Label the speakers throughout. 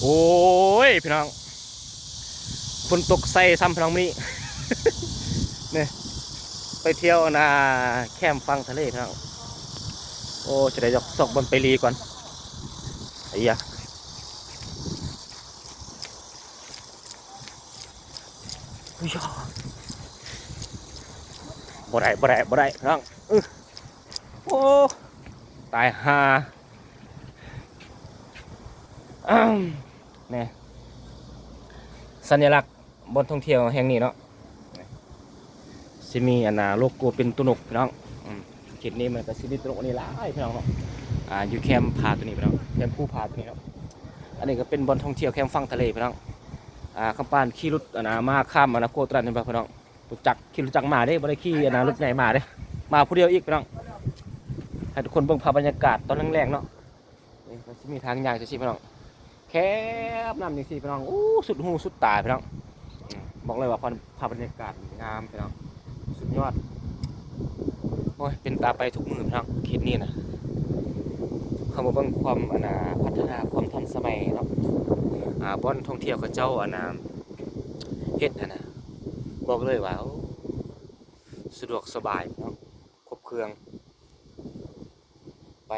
Speaker 1: โอ้ยพี่น้องฝนตกใส่ซ้ำพี่น้องนี่ เนี่ยไปเที่ยวนาแคมป์ฟังทะเลพี่น้องโอ้จะได้ซอกบนไปรีก่อนไอ้ยะอุ้ยบ่ได้พี่น้องโอ้ตายห่าเนี่ยสัญลักษณ์บนท่องเที่ยวแห่งนี้เนาะสิมีอันน่ะโลโก้เป็นตุนกพี่น้องจุดนี้มันก็สิมีตุนกอันนี้หลายพี่น้องเนาะอยู่แคมป์ผาตัวนี้พี่น้องแคมป์ภูผาตัวนี้เนาะอันนี้ก็เป็นบนท่องเที่ยวแคมป์ฟังทะเลพี่น้องคำปานขี่รถอันน่ะมาข้ามอันน่ะโกตรันเห็นป่ะพี่น้องรู้จักขี่รู้จักมาเด้บ่ได้ขี่อันน่ะรถไหนมาเด้มาผู้เดียวอีกพี่น้องให้ทุกคนเบิ่งภาพบรรยากาศตอนแรกๆเนาะนี่มันสิมีทางยางจังซี่พี่น้องแคบน้ำจังซี่พี่น้องอู้สุดหูสุดตาพี่น้องบอกเลยว่าภาพบรรยากาศงามพี่น้องสุดยอดโอ้ยเป็นตาไปทุกมือพี่น้องเขตนี้นะเขามาเบิ่งความพัฒนาความทันสมัยเนาะบ่อนท่องเที่ยวเขาเจ้าเฮ็ดนะบอกเลยว่าสะดวกสบายเนาะครบเครื่องไป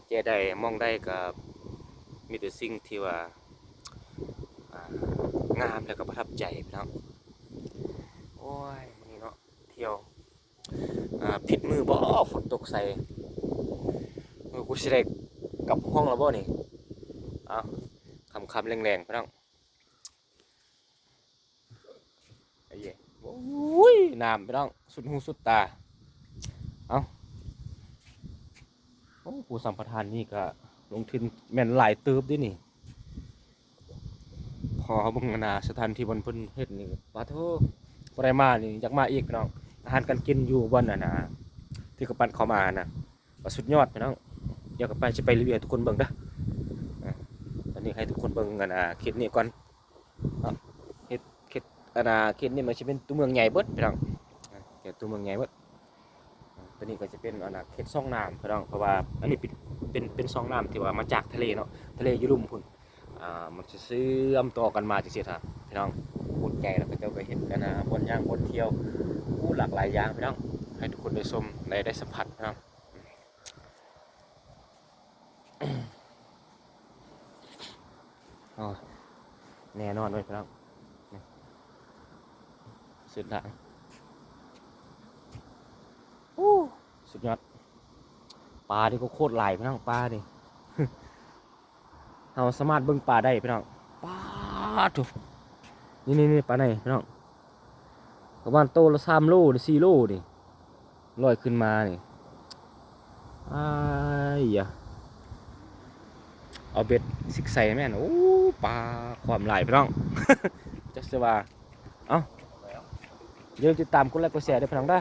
Speaker 1: เจได้มองได้กับมีแต่สิ่งที่ว่างามแล้วก็ประทับใจพี่น้องโอ้ยมื้อนี้เนาะเที่ยวผิดมือบ่ฝนตกใส่กูสิได้กลับห้องแล้วบ่นี่อ้าวคำแรงๆพี่น้องไอ้เหี้ยโอ้ยน้ำพี่น้องสุดหูสุดตาเอ้าโอ้ผู้สัมปทานนี่ก็ลงทุนแม่นหลายเติบดินี่พอเบิ่งสถานที่บนเพิ่นเฮ็ดนี่ปาโทบ่ได้มานี่อยากมาอีกพี่น้องอาหารการกินอยู่บนที่เขาปั้นเข้ามาว่าสุดยอดพี่น้องเดี๋ยวก็ไปจะไปรีวิวให้ทุกคนเบิ่งเด้อตอนนี้ให้ทุกคนเบิ่งคลิปนี้ก่อนเฮ็ดคลิปคลิปนี้มันสิเป็นตัวเมืองใหญ่เบิดพี่น้องเฮ็ดตัวเมืองใหญ่เบิดตัวนี้ก็จะเป็นเขตซ่องน้ำพี่น้องเพราะว่าอันนี้เป็นซ่องน้ำที่ว่ามาจากทะเลเนาะทะเลอยู่ลุ่มพุ่นมันจะเชื่อมต่อกันมาจังซี่ท่าพี่น้องพูดใหญ่แล้วก็เจ้าก็เห็นกันบนย่างบนเที่ยวหลากหลายอย่างพี่น้องให้ทุกคนได้ชมได้สัมผัสพี่น้องแน่นอนเลยพี่น้องสุดทางสุดยอดปลาดิก็โคตรหลายพี่น้องปลาดิ เราสามารถเบิ่งปลาได้พี่น้องปลาถูกนี่ปลาไหนพี่น้องประมาณโตละ3 โลหรือ4 โลดิลอยขึ้นมานี่ยเอาเบ็ดซิกใส่แม่นโอ้ปลาความหลายพี่น้อง จักเสว่าเอ้าเดี๋ยวติดตามกดไลค์กดแชร์ด้วยพี่น้องได้